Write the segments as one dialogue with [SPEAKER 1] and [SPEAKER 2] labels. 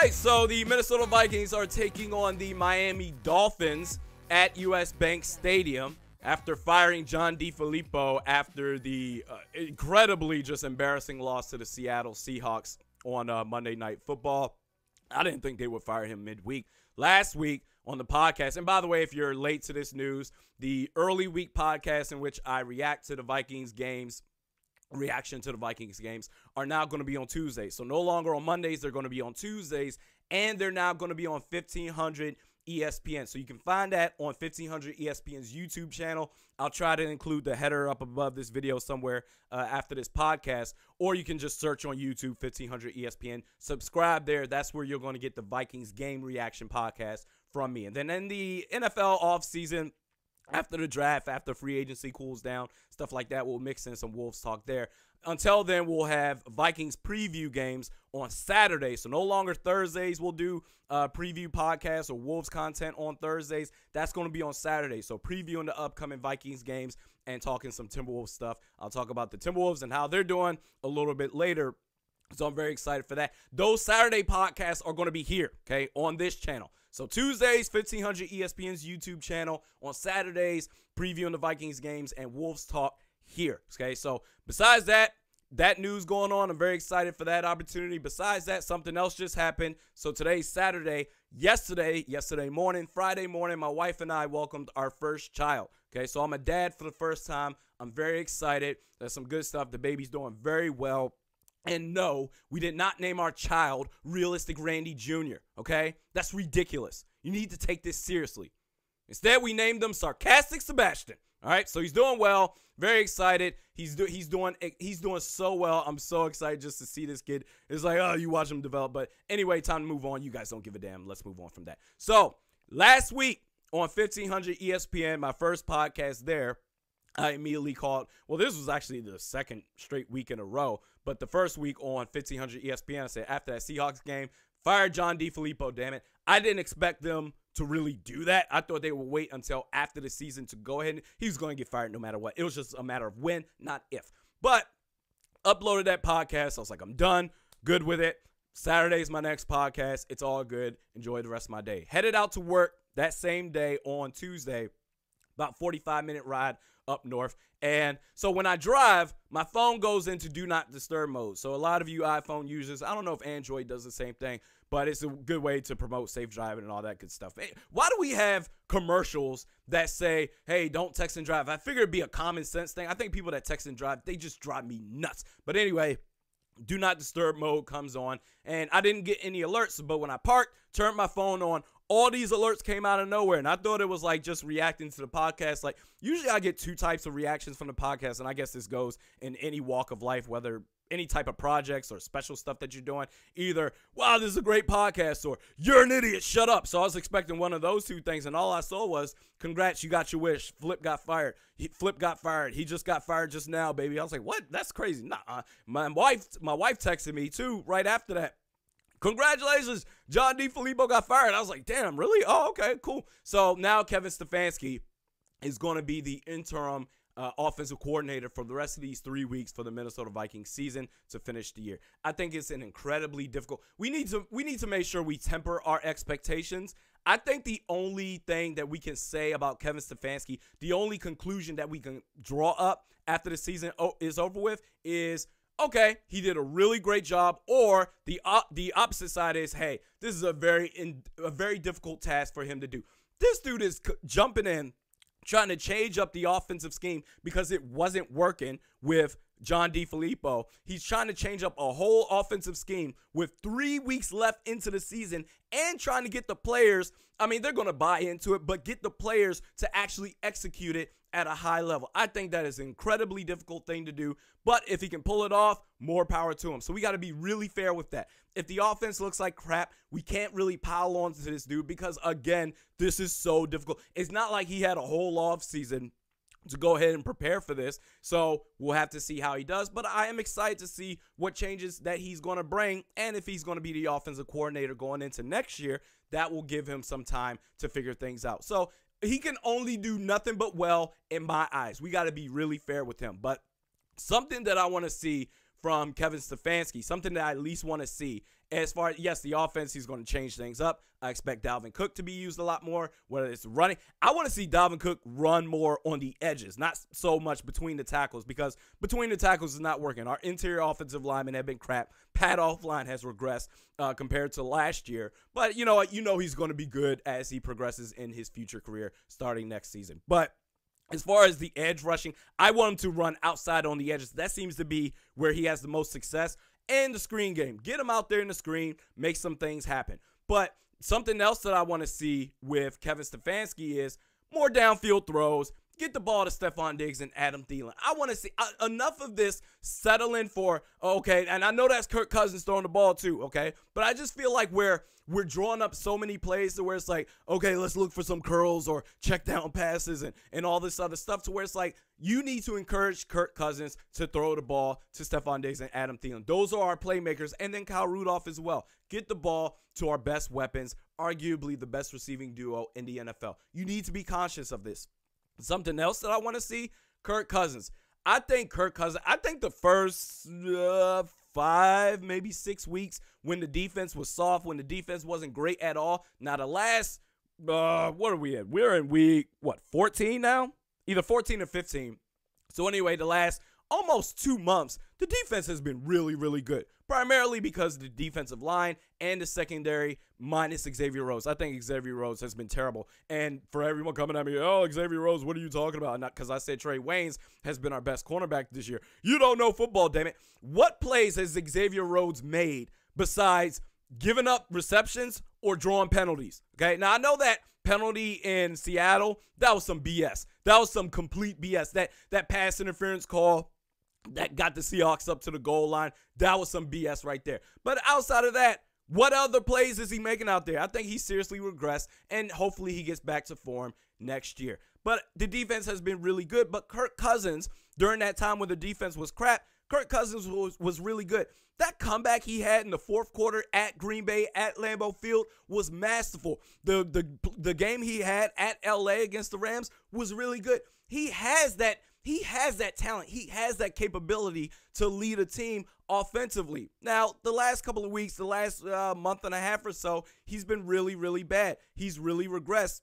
[SPEAKER 1] right, so the Minnesota Vikings are taking on the Miami Dolphins at US Bank Stadium after firing John Defilippo after the incredibly just embarrassing loss to the Seattle Seahawks on Monday Night Football. I didn't think they would fire him midweek. Last week on the podcast, and by the way, if you're late to this news, the early week podcast in which I reaction to the Vikings games are now going to be on Tuesdays. So no longer on Mondays, they're going to be on Tuesdays, and they're now going to be on 1500 ESPN. So you can find that on 1500 ESPN's YouTube channel. I'll try to include the header up above this video somewhere after this podcast, or you can just search on YouTube 1500 ESPN. Subscribe there. That's where you're going to get the Vikings game reaction podcast from me. And then in the NFL offseason, after the draft, after free agency cools down, stuff like that, we'll mix in some Wolves talk there. Until then, we'll have Vikings preview games on Saturday. So no longer Thursdays. We'll do preview podcasts or Wolves content on Thursdays. That's going to be on Saturday. So previewing the upcoming Vikings games and talking some Timberwolves stuff. I'll talk about the Timberwolves and how they're doing a little bit later. So I'm very excited for that. Those Saturday podcasts are going to be here, okay, on this channel. So Tuesdays, 1500 ESPN's YouTube channel. On Saturdays, previewing the Vikings games and Wolves talk here, okay? So besides that news going on, I'm very excited for that opportunity. Besides that, something else just happened. So today's Saturday. Yesterday morning, Friday morning, my wife and I welcomed our first child, okay? So I'm a dad for the first time. I'm very excited. There's some good stuff. The baby's doing very well. And no, we did not name our child Realistic Randy Jr., okay? That's ridiculous. You need to take this seriously. Instead, we named him Sarcastic Sebastian, all right? So he's doing well, very excited. He's doing so well. I'm so excited just to see this kid. It's like, oh, you watch him develop. But anyway, time to move on. You guys don't give a damn. Let's move on from that. So last week on 1500 ESPN, my first podcast there, I immediately called, well, this was actually the second straight week in a row, but the first week on 1500 ESPN, I said, after that Seahawks game, fire John Defilippo, damn it. I didn't expect them to really do that. I thought they would wait until after the season to go ahead. He was going to get fired no matter what. It was just a matter of when, not if. But uploaded that podcast. I was like, I'm done. Good with it. Saturday's my next podcast. It's all good. Enjoy the rest of my day. Headed out to work that same day on Tuesday, about 45-minute ride up north. And so when I drive, my phone goes into do not disturb mode. So a lot of you iPhone users, I don't know if Android does the same thing, but it's a good way to promote safe driving and all that good stuff. Hey, why do we have commercials that say, hey, don't text and drive? I figure it'd be a common sense thing. I think people that text and drive, they just drive me nuts. But anyway, do not disturb mode comes on, and I didn't get any alerts, but when I parked, turned my phone on, all these alerts came out of nowhere, and I thought it was like just reacting to the podcast. Like, usually I get two types of reactions from the podcast, and I guess this goes in any walk of life, whether any type of projects or special stuff that you're doing. Either, wow, this is a great podcast, or you're an idiot, shut up. So I was expecting one of those two things, and all I saw was, congrats, you got your wish. Flip got fired. Flip got fired. He just got fired just now, baby. I was like, what? That's crazy. Nah, my wife texted me, too, right after that. Congratulations, John Defilippo got fired. I was like, damn, really? Oh, okay, cool. So now Kevin Stefanski is going to be the interim offensive coordinator for the rest of these 3 weeks for the Minnesota Vikings season to finish the year. I think it's an incredibly difficult. We need to make sure we temper our expectations. I think the only thing that we can say about Kevin Stefanski, the only conclusion that we can draw up after the season is over with is, okay, he did a really great job, or the opposite side is, hey, this is a very difficult task for him to do. This dude is jumping in, trying to change up the offensive scheme because it wasn't working with John Defilippo. He's trying to change up a whole offensive scheme with 3 weeks left into the season and trying to get the players, I mean, they're going to buy into it, but get the players to actually execute it at a high level. I think that is an incredibly difficult thing to do, but if he can pull it off, more power to him. So we got to be really fair with that. If the offense looks like crap, we can't really pile on to this dude because, again, this is so difficult. It's not like he had a whole off season to go ahead and prepare for this. So we'll have to see how he does. But I am excited to see what changes that he's going to bring. And if he's going to be the offensive coordinator going into next year, that will give him some time to figure things out. So he can only do nothing but well in my eyes. We got to be really fair with him. But something that I want to see from Kevin Stefanski, something that I at least want to see, As far as, yes, the offense, he's going to change things up. I expect Dalvin Cook to be used a lot more, whether it's running. I want to see Dalvin Cook run more on the edges, not so much between the tackles, because between the tackles is not working. Our interior offensive linemen have been crap. Pat offline has regressed compared to last year. But you know what? You know he's going to be good as he progresses in his future career starting next season. But as far as the edge rushing, I want him to run outside on the edges. That seems to be where he has the most success. And the screen game. Get him out there in the screen, make some things happen. But something else that I want to see with Kevin Stefanski is more downfield throws. Get the ball to Stephon Diggs and Adam Thielen. I want to see enough of this settling for, okay, and I know that's Kirk Cousins throwing the ball too, okay? But I just feel like we're drawing up so many plays to where it's like, okay, let's look for some curls or check down passes and all this other stuff, to where it's like, you need to encourage Kirk Cousins to throw the ball to Stephon Diggs and Adam Thielen. Those are our playmakers, and then Kyle Rudolph as well. Get the ball to our best weapons, arguably the best receiving duo in the NFL. You need to be conscious of this. Something else that I want to see, Kirk Cousins. I think the first 5, maybe 6 weeks when the defense was soft, when the defense wasn't great at all. Now the last, what are we at? We're in week, 14 now? Either 14 or 15. So anyway, the last almost 2 months, the defense has been really, really good. Primarily because of the defensive line and the secondary minus Xavier Rhodes. I think Xavier Rhodes has been terrible. And for everyone coming at me, oh, Xavier Rhodes, what are you talking about? Not because I said Trey Waynes has been our best cornerback this year. You don't know football, damn it. What plays has Xavier Rhodes made besides giving up receptions or drawing penalties? Okay, now I know that penalty in Seattle, that was some BS. That was some complete BS. That pass interference call that got the Seahawks up to the goal line, that was some BS right there. But outside of that, what other plays is he making out there? I think he seriously regressed, and hopefully he gets back to form next year. But the defense has been really good. But Kirk Cousins, during that time when the defense was crap, Kirk Cousins was really good. That comeback he had in the fourth quarter at Green Bay, at Lambeau Field, was masterful. The game he had at LA against the Rams was really good. He has that talent. He has that capability to lead a team offensively. Now, the last couple of weeks, the last month and a half or so, he's been really, really bad. He's really regressed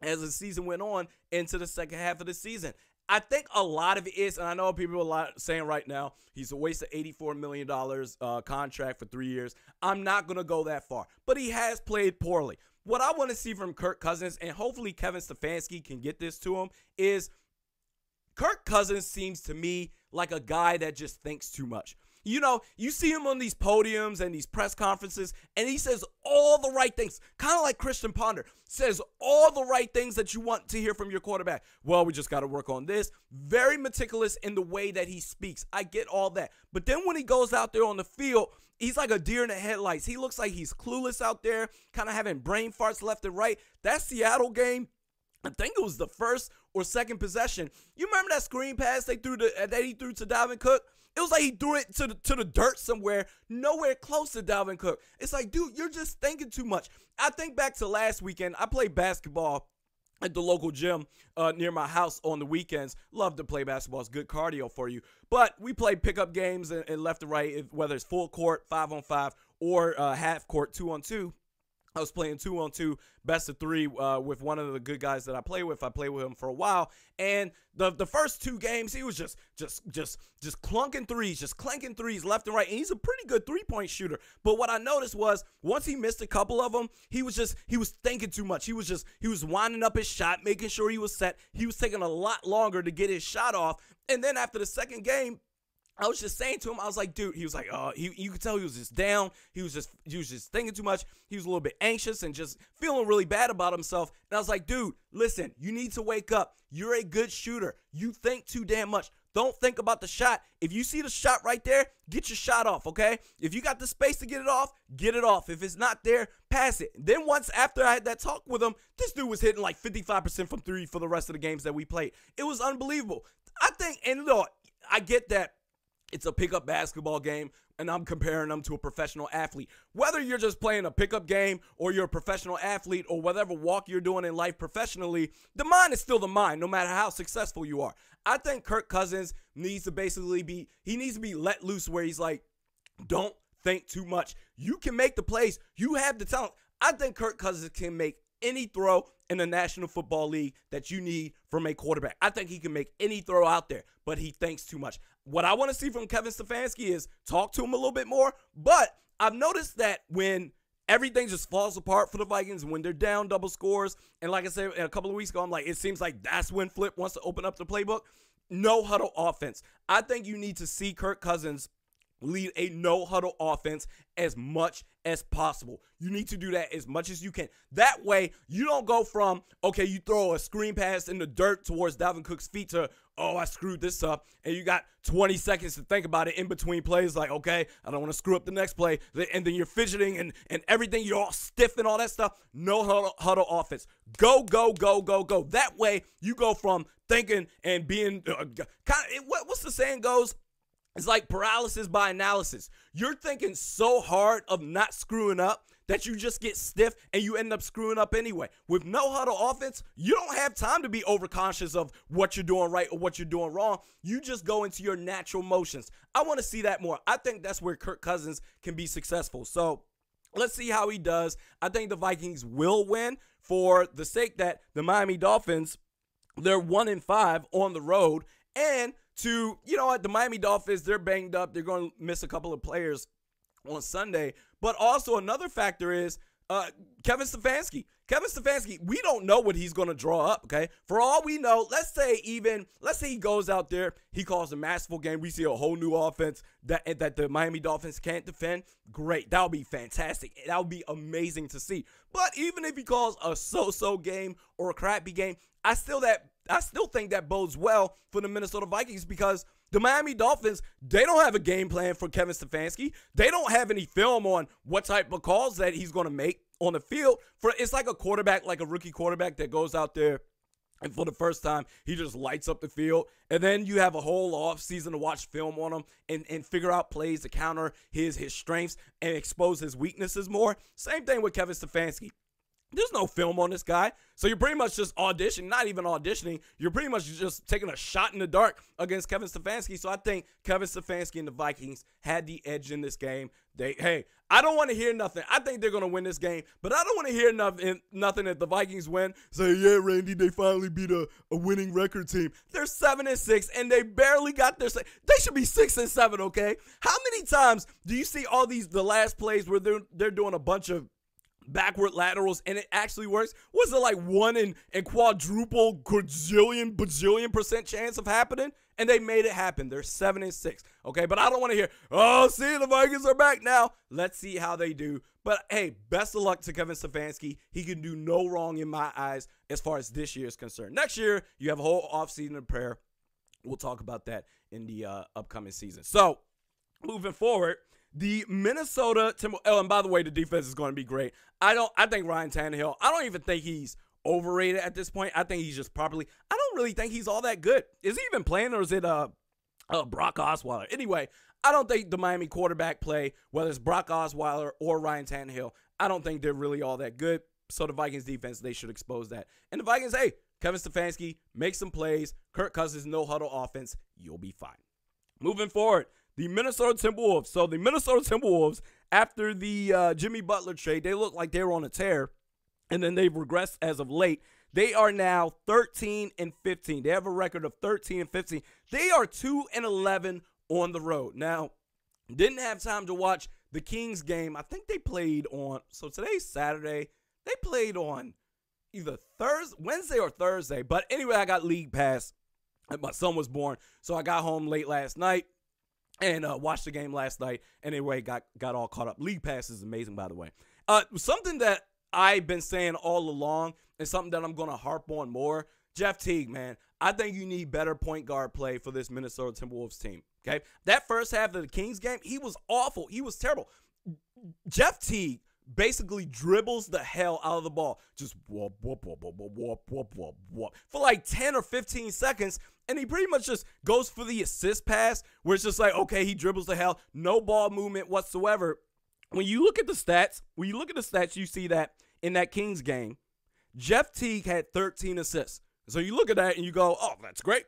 [SPEAKER 1] as the season went on into the second half of the season. I think a lot of it is, and I know people are saying right now, he's a waste of $84 million contract for 3 years. I'm not going to go that far, but he has played poorly. What I want to see from Kirk Cousins, and hopefully Kevin Stefanski can get this to him, is Kirk Cousins seems to me like a guy that just thinks too much. You know, you see him on these podiums and these press conferences, and he says all the right things, kind of like Christian Ponder, says all the right things that you want to hear from your quarterback. Well, we just got to work on this. Very meticulous in the way that he speaks. I get all that. But then when he goes out there on the field, he's like a deer in the headlights. He looks like he's clueless out there, kind of having brain farts left and right. That Seattle game, I think it was the first or second possession. You remember that screen pass that he threw to Dalvin Cook? It was like he threw it to the dirt somewhere, nowhere close to Dalvin Cook. It's like, dude, you're just thinking too much. I think back to last weekend. I played basketball at the local gym near my house on the weekends. Love to play basketball. It's good cardio for you. But we played pickup games and left to right, whether it's full court, 5-on-5, or half court, 2-on-2. I was playing 2-on-2, best of 3 with one of the good guys that I play with. I played with him for a while, and the first 2 games he was just clunking threes, just clanking threes left and right. And he's a pretty good 3-point shooter. But what I noticed was once he missed a couple of them, he was thinking too much. He was winding up his shot, making sure he was set. He was taking a lot longer to get his shot off. And then after the second game, I was just saying to him, I was like, dude, he was like, you could tell he was just down. He was just thinking too much. He was a little bit anxious and just feeling really bad about himself. And I was like, dude, listen, you need to wake up. You're a good shooter. You think too damn much. Don't think about the shot. If you see the shot right there, get your shot off, okay? If you got the space to get it off, get it off. If it's not there, pass it. Then once after I had that talk with him, this dude was hitting like 55% from 3 for the rest of the games that we played. It was unbelievable. I think, and look, I get that it's a pickup basketball game, and I'm comparing them to a professional athlete. Whether you're just playing a pickup game or you're a professional athlete or whatever walk you're doing in life professionally, the mind is still the mind, no matter how successful you are. I think Kirk Cousins needs to basically be let loose where he's like, don't think too much. You can make the plays. You have the talent. I think Kirk Cousins can make any throw in the National Football League that you need from a quarterback. I think he can make any throw out there, but he thinks too much. What I want to see from Kevin Stefanski is talk to him a little bit more, but I've noticed that when everything just falls apart for the Vikings, when they're down double scores, and like I said a couple of weeks ago, I'm like, it seems like that's when Flip wants to open up the playbook. No huddle offense. I think you need to see Kirk Cousins lead a no-huddle offense as much as possible. You need to do that as much as you can. That way, you don't go from, okay, you throw a screen pass in the dirt towards Dalvin Cook's feet to, oh, I screwed this up, and you got 20 seconds to think about it in between plays, like, okay, I don't want to screw up the next play, and then you're fidgeting and everything, you're all stiff and all that stuff. No huddle offense. Go, go, go, go, go. That way, you go from thinking and being what's the saying goes? It's like paralysis by analysis. You're thinking so hard of not screwing up that you just get stiff and you end up screwing up anyway. With no huddle offense, you don't have time to be overconscious of what you're doing right or what you're doing wrong. You just go into your natural motions. I want to see that more. I think that's where Kirk Cousins can be successful. So let's see how he does. I think the Vikings will win for the sake that the Miami Dolphins, they're 1-5 on the road, and to, you know what, the Miami Dolphins, they're banged up. They're going to miss a couple of players on Sunday. But also another factor is Kevin Stefanski. Kevin Stefanski, we don't know what he's going to draw up, okay? For all we know, let's say he goes out there, he calls a masterful game. We see a whole new offense that the Miami Dolphins can't defend. Great. That would be fantastic. That would be amazing to see. But even if he calls a so-so game or a crappy game, I still think that bodes well for the Minnesota Vikings because the Miami Dolphins, they don't have a game plan for Kevin Stefanski. They don't have any film on what type of calls that he's going to make on the field. It's like a quarterback, like a rookie quarterback that goes out there and for the first time, he just lights up the field. And then you have a whole offseason to watch film on him and figure out plays to counter his strengths and expose his weaknesses more. Same thing with Kevin Stefanski. There's no film on this guy. So you're pretty much just auditioning, not even auditioning. You're pretty much just taking a shot in the dark against Kevin Stefanski. So I think Kevin Stefanski and the Vikings had the edge in this game. I don't want to hear nothing. I think they're going to win this game, but I don't want to hear nothing if the Vikings win. Say, yeah, Randy, they finally beat a winning record team. They're 7-6, and they barely got their. They should be 6-7, okay? How many times do you see all the last plays where they're doing a bunch of backward laterals and it actually works? Was it like 1 in quadruple bajillion percent chance of happening? And they made it happen. They're 7-6. Okay, but I don't want to hear, oh, see, the Vikings are back now. Let's see how they do. But hey, best of luck to Kevin Stefanski. He can do no wrong in my eyes as far as this year is concerned. Next year, you have a whole offseason to prepare. We'll talk about that in the upcoming season. So, moving forward, the Minnesota Timberwolves, oh, and by the way, the defense is going to be great. I think Ryan Tannehill, I don't even think he's overrated at this point. I think he's just properly, I don't really think he's all that good. Is he even playing, or is it Brock Osweiler? Anyway, I don't think the Miami quarterback play, whether it's Brock Osweiler or Ryan Tannehill, I don't think they're really all that good. So the Vikings defense, they should expose that. And the Vikings, hey, Kevin Stefanski, make some plays. Kirk Cousins, no huddle offense. You'll be fine. Moving forward, the Minnesota Timberwolves. So the Minnesota Timberwolves, after the Jimmy Butler trade, they look like they were on a tear, and then they've regressed as of late. They are now 13-15. They have a record of 13-15. They are 2-11 on the road. Now, didn't have time to watch the Kings game. I think they played on, so today's Saturday. They played on either Wednesday or Thursday. But anyway, I got league pass. My son was born, so I got home late last night and watched the game last night. And anyway, got all caught up. League pass is amazing, by the way. Something that I've been saying all along and something that I'm going to harp on more, Jeff Teague, man. I think you need better point guard play for this Minnesota Timberwolves team, okay? That first half of the Kings game, he was awful. He was terrible. Jeff Teague basically dribbles the hell out of the ball. Just whoop, whoop, whoop, whoop, whoop, whoop, whoop, whoop, whoop, for like 10 or 15 seconds, and he pretty much just goes for the assist pass, where it's just like, okay, he dribbles the hell, no ball movement whatsoever. When you look at the stats, you see that in that Kings game, Jeff Teague had 13 assists. So you look at that and you go, oh, that's great.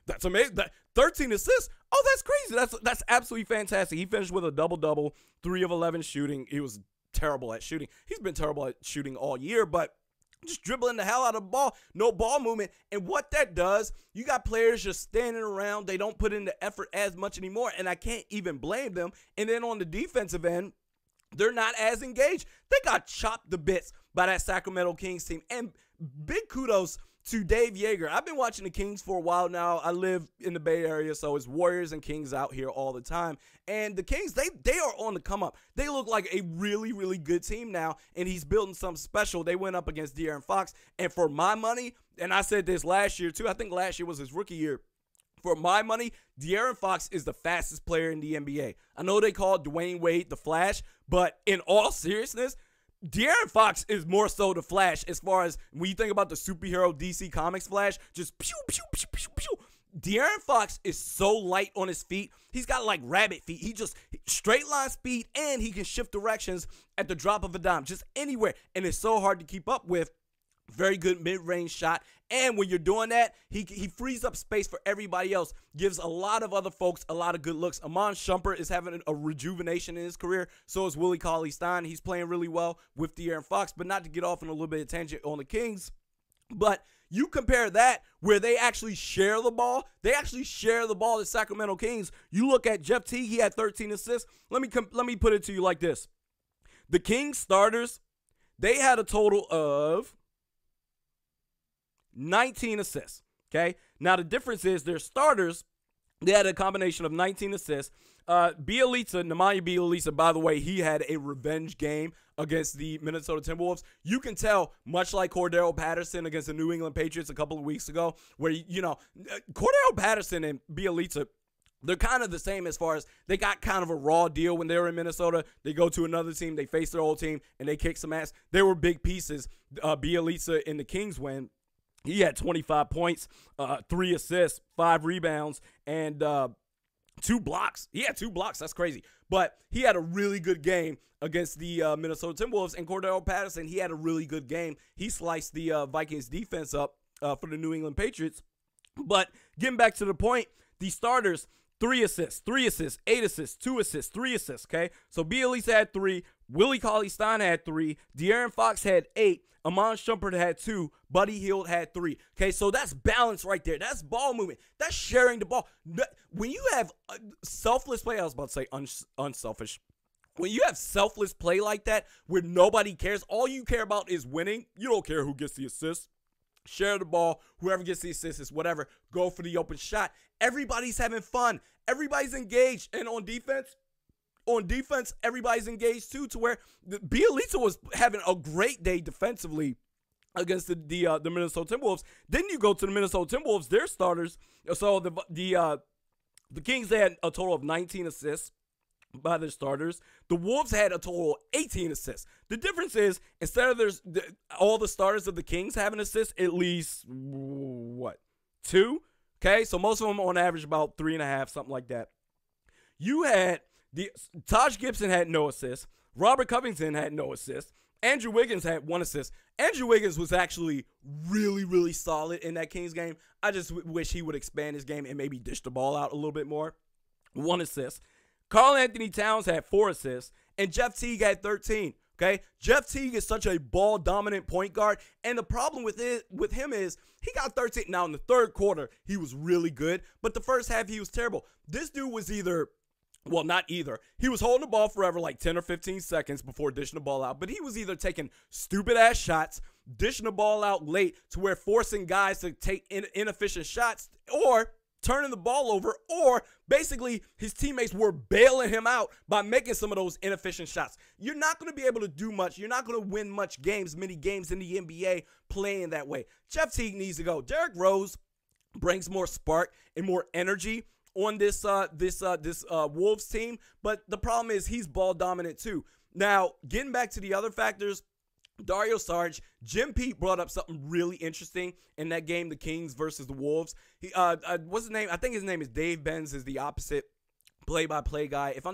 [SPEAKER 1] That's amazing. 13 assists. Oh, that's crazy. That's absolutely fantastic. He finished with a double-double, 3 of 11 shooting. He was terrible at shooting. He's been terrible at shooting all year, but just dribbling the hell out of the ball, no ball movement. And what that does, you got players just standing around. They don't put in the effort as much anymore, and I can't even blame them. And then on the defensive end, they're not as engaged. They got chopped to bits by that Sacramento Kings team. And big kudos to Dave Yeager. I've been watching the Kings for a while now. I live in the Bay Area, so it's Warriors and Kings out here all the time. And the Kings, they are on the come up. They look like a really, really good team now, and he's building something special. They went up against De'Aaron Fox, and for my money, and I said this last year too, I think last year was his rookie year. For my money, De'Aaron Fox is the fastest player in the NBA. I know they call Dwayne Wade the Flash, but in all seriousness, De'Aaron Fox is more so the Flash as far as when you think about the superhero DC Comics Flash, just pew, pew, pew, pew, pew. De'Aaron Fox is so light on his feet. He's got like rabbit feet. He just straight line speed, and he can shift directions at the drop of a dime, just anywhere. And it's so hard to keep up with. Very good mid-range shot. And when you're doing that, he frees up space for everybody else, gives a lot of other folks a lot of good looks. Iman Shumpert is having a rejuvenation in his career. So is Willie Cauley-Stein. He's playing really well with De'Aaron Fox. But not to get off on a little bit of tangent on the Kings, but you compare that where they actually share the ball. They actually share the ball, the Sacramento Kings. You look at Jeff Teague, he had 13 assists. Let me put it to you like this. The Kings starters, they had a total of 19 assists, okay? Now, the difference is their starters, they had a combination of 19 assists. Nemanja Bjelica, by the way, he had a revenge game against the Minnesota Timberwolves. You can tell, much like Cordero Patterson against the New England Patriots a couple of weeks ago, where, Cordero Patterson and Bjelica, they're kind of the same as far as they got kind of a raw deal when they were in Minnesota. They go to another team, they face their old team, and they kick some ass. They were big pieces. Bjelica in the Kings win. He had 25 points, 3 assists, 5 rebounds, and 2 blocks. He had 2 blocks. That's crazy. But he had a really good game against the Minnesota Timberwolves. And Cordero Patterson, he had a really good game. He sliced the Vikings defense up for the New England Patriots. But getting back to the point, the starters, 3 assists, 8 assists, 2 assists, 3 assists, okay? So Bjelica had 3, Willie Cauley-Stein had 3, De'Aaron Fox had 8, Iman Shumpert had 2, Buddy Hield had 3. Okay, so that's balance right there. That's ball movement. That's sharing the ball. When you have selfless play, I was about to say unselfish. When you have selfless play like that, where nobody cares, all you care about is winning. You don't care who gets the assist. Share the ball. Whoever gets the assist is whatever. Go for the open shot. Everybody's having fun. Everybody's engaged. And on defense, everybody's engaged too, to where Bjelica was having a great day defensively against the Minnesota Timberwolves. Then you go to the Minnesota Timberwolves, their starters. So the Kings, they had a total of 19 assists by their starters. The Wolves had a total of 18 assists. The difference is, instead of all the starters of the Kings having assists, at least, 2? Okay, so most of them on average about 3.5, something like that. You had Taj Gibson had no assists. Robert Covington had no assists. Andrew Wiggins had 1 assist. Andrew Wiggins was actually really, really solid in that Kings game. I just wish he would expand his game and maybe dish the ball out a little bit more. 1 assist. Karl Anthony Towns had 4 assists. And Jeff Teague had 13. Okay? Jeff Teague is such a ball-dominant point guard. And the problem with him is he got 13. Now, in the third quarter, he was really good. But the first half, he was terrible. This dude was not either. He was holding the ball forever, like 10 or 15 seconds before dishing the ball out. But he was either taking stupid-ass shots, dishing the ball out late to where forcing guys to take inefficient shots, or turning the ball over, or basically his teammates were bailing him out by making some of those inefficient shots. You're not going to be able to do much. You're not going to win many games in the NBA playing that way. Jeff Teague needs to go. Derrick Rose brings more spark and more energy on this Wolves team, but the problem is he's ball dominant too. Now, getting back to the other factors, Dario Saric, Jim Pete brought up something really interesting in that game, the Kings versus the Wolves. He, what's his name? I think his name is Dave Benz, is the opposite play-by-play guy. If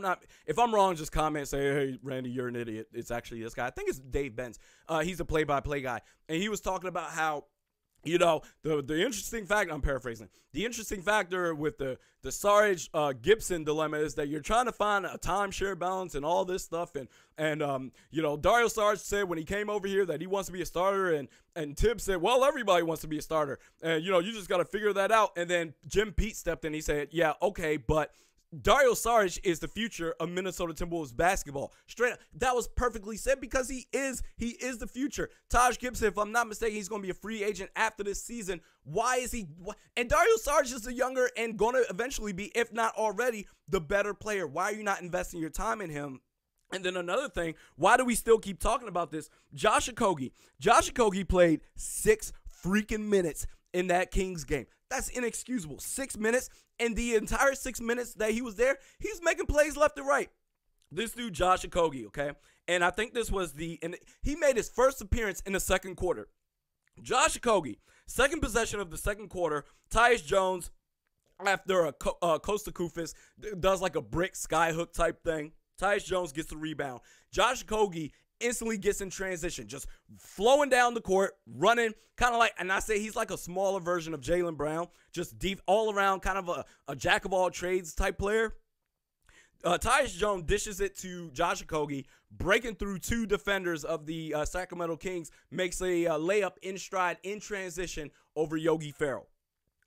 [SPEAKER 1] I'm wrong, just comment, say, hey, Randy, you're an idiot. It's actually this guy. I think it's Dave Benz. He's a play-by-play guy. And he was talking about how You know, the interesting fact, I'm paraphrasing, the interesting factor with the Sarge Gibson dilemma is that you're trying to find a timeshare balance and all this stuff. And you know, Dario Sarge said when he came over here that he wants to be a starter, and Tibbs said, well, everybody wants to be a starter. And, you know, you just got to figure that out. And then Jim Pete stepped in. He said, yeah, okay, but Dario Saric is the future of Minnesota Timberwolves basketball. Straight up, that was perfectly said because he is the future. Taj Gibson, if I'm not mistaken, he's going to be a free agent after this season. Why is he? And Dario Saric is the younger and going to eventually be, if not already, the better player. Why are you not investing your time in him? And then another thing, why do we still keep talking about this? Josh Okogie. Josh Okogie played 6 freaking minutes in that Kings game. That's inexcusable. 6 minutes. And the entire 6 minutes that he was there, he's making plays left and right. This dude, Josh Okogie, okay? And I think this was and he made his first appearance in the second quarter. Josh Okogie, second possession of the second quarter, Tyus Jones, after a Costa Kufis, does like a brick skyhook type thing. Tyus Jones gets the rebound. Josh Okogie instantly gets in transition, just flowing down the court, running, kind of like, and I say he's like a smaller version of Jaylen Brown, just deep, all around, kind of a jack of all trades type player. Tyus Jones dishes it to Josh Okogie, breaking through 2 defenders of the Sacramento Kings, makes a layup in stride, in transition over Yogi Ferrell.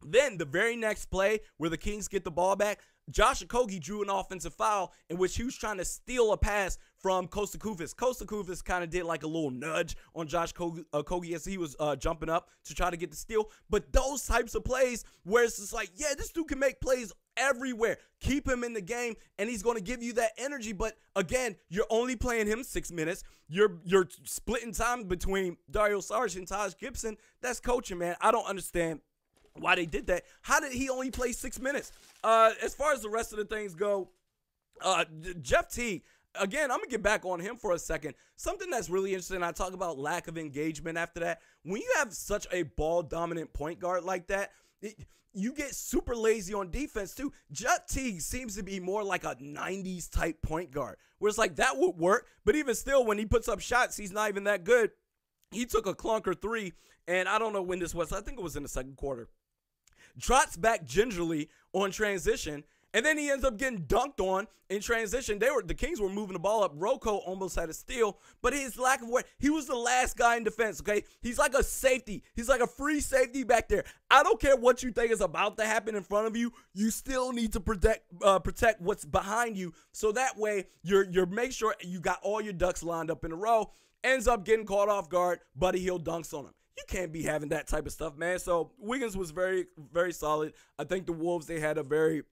[SPEAKER 1] Then the very next play where the Kings get the ball back, Josh Okogie drew an offensive foul in which he was trying to steal a pass from Costa Kufis. Costa Kufis kind of did like a little nudge on Josh Okogie as he was jumping up to try to get the steal. But those types of plays where it's just like, yeah, this dude can make plays everywhere. Keep him in the game, and he's going to give you that energy. But again, you're only playing him 6 minutes. You're splitting time between Dario Saric and Taj Gibson. That's coaching, man. I don't understand why they did that. How did he only play 6 minutes? As far as the rest of the things go, Jeff Teague, again, I'm going to get back on him for a second. Something that's really interesting, I talk about lack of engagement after that. When you have such a ball-dominant point guard like that, you get super lazy on defense, too. Jeff Teague seems to be more like a 90s type point guard, where it's like that would work, but even still, when he puts up shots, he's not even that good. He took a clunker 3, and I don't know when this was. I think it was in the second quarter. Trots back gingerly on transition, and then he ends up getting dunked on in transition. The Kings were moving the ball up. Rocco almost had a steal, but his lack of work, he was the last guy in defense, okay? He's like a safety. He's like a free safety back there. I don't care what you think is about to happen in front of you. You still need to protect what's behind you, so that way you're make sure you got all your ducks lined up in a row. Ends up getting caught off guard. Buddy Hield dunks on him. You can't be having that type of stuff, man. So Wiggins was very, very solid. I think the Wolves, they had a very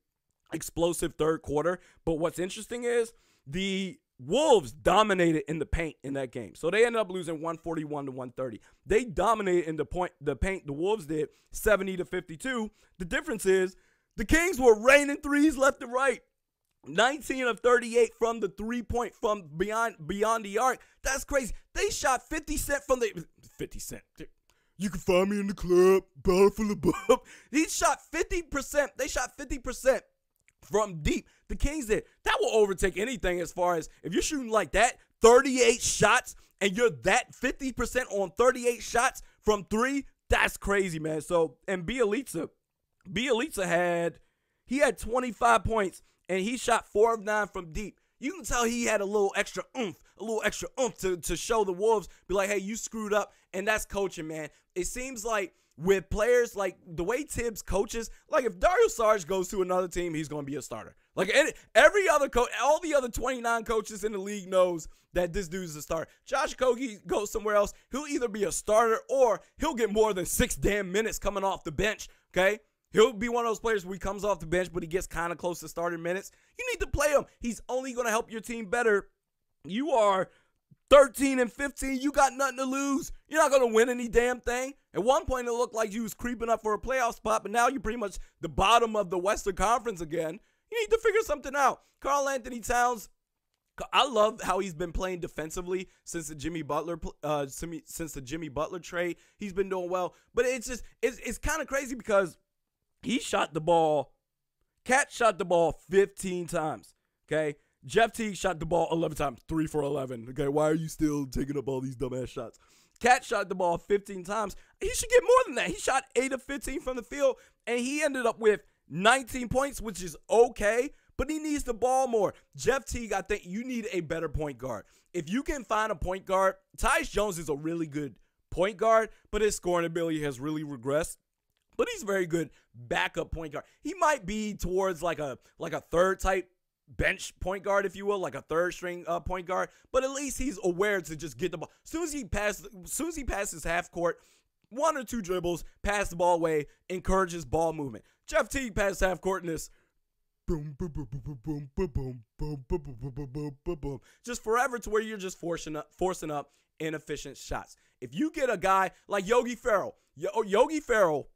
[SPEAKER 1] explosive third quarter. But what's interesting is the Wolves dominated in the paint in that game. So they ended up losing 141-130. They dominated in the paint. The Wolves did 70-52. The difference is the Kings were raining threes left and right. 19 of 38 from the 3-point from beyond the arc. That's crazy. They shot 50 Cent from the 50 Cent. You can find me in the club, bottle full of bub. He shot 50%. They shot 50% from deep. The Kings did. That will overtake anything as far as if you're shooting like that, 38 shots, and you're that 50% on 38 shots from 3. That's crazy, man. So, and Bielitsa had 25 points. And he shot 4 of 9 from deep. You can tell he had a little extra oomph to show the Wolves, be like, hey, you screwed up. And that's coaching, man. It seems like with players, like the way Tibbs coaches, like if Dario Saric goes to another team, he's going to be a starter. Like every other coach, all the other 29 coaches in the league knows that this dude's a starter. Josh Okogie goes somewhere else, he'll either be a starter or he'll get more than 6 damn minutes coming off the bench, okay? He'll be one of those players where he comes off the bench, but he gets kind of close to starting minutes. You need to play him. He's only going to help your team better. You are 13-15. You got nothing to lose. You're not going to win any damn thing. At one point, it looked like you was creeping up for a playoff spot, but now you're pretty much the bottom of the Western Conference again. You need to figure something out. Karl Anthony Towns, I love how he's been playing defensively since the Jimmy Butler trade. He's been doing well, but it's kind of crazy because he shot the ball. Cat shot the ball 15 times, okay? Jeff Teague shot the ball 11 times, 3 for 11. Okay, why are you still taking up all these dumbass shots? Cat shot the ball 15 times. He should get more than that. He shot 8 of 15 from the field, and he ended up with 19 points, which is okay, but he needs the ball more. Jeff Teague, I think you need a better point guard. If you can find a point guard, Tyus Jones is a really good point guard, but his scoring ability has really regressed. But he's a very good backup point guard. He might be towards like a third type bench point guard, if you will, like a third string point guard. But at least he's aware to just get the ball. As soon as he passes half court, 1 or 2 dribbles, pass the ball away, encourages ball movement. Jeff Teague passes half court in this. Boom, boom, boom, boom, boom, boom, boom, boom, boom, boom, boom, boom, boom, boom, boom. Just forever to where you're just forcing up inefficient shots. If you get a guy like Yogi Ferrell, Yogi Ferrell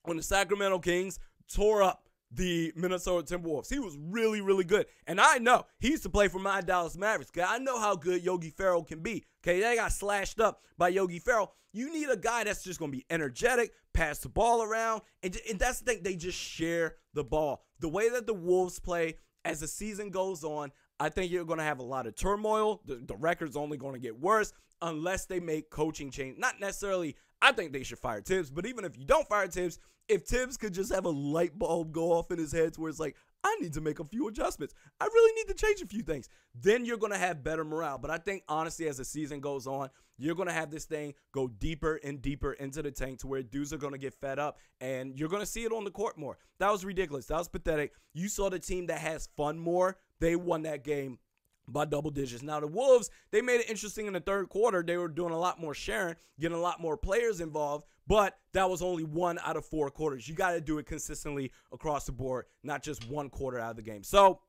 [SPEAKER 1] on the Sacramento Kings tore up the Minnesota Timberwolves. He was really, really good. And I know he used to play for my Dallas Mavericks. I know how good Yogi Ferrell can be. Okay, they got slashed up by Yogi Ferrell. You need a guy that's just going to be energetic, pass the ball around, and that's the thing. They just share the ball. The way that the Wolves play as the season goes on, I think you're going to have a lot of turmoil. The record's only going to get worse unless they make coaching change. Not necessarily, I think they should fire Tibbs, but even if you don't fire Tibbs, if Tibbs could just have a light bulb go off in his head to where it's like, I need to make a few adjustments, I really need to change a few things, then you're going to have better morale. But I think, honestly, as the season goes on, you're going to have this thing go deeper and deeper into the tank to where dudes are going to get fed up, and you're going to see it on the court more. That was ridiculous. That was pathetic. You saw the team that has fun more. They won that game by double digits. Now, the Wolves, they made it interesting in the third quarter. They were doing a lot more sharing, getting a lot more players involved, but that was only 1 out of 4 quarters. You got to do it consistently across the board, not just 1 quarter out of the game. So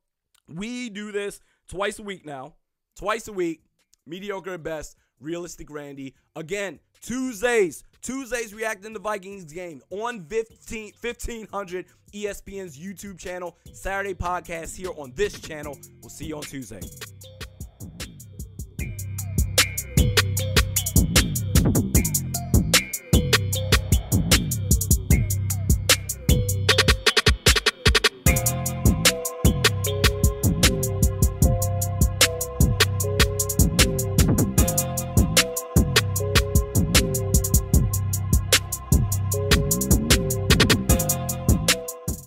[SPEAKER 1] we do this twice a week now. Twice a week. Mediocre at best. Realistic Randy. Again, Tuesdays reacting to Vikings game on 1500 ESPN's YouTube channel. Saturday podcast here on this channel. We'll see you on Tuesday.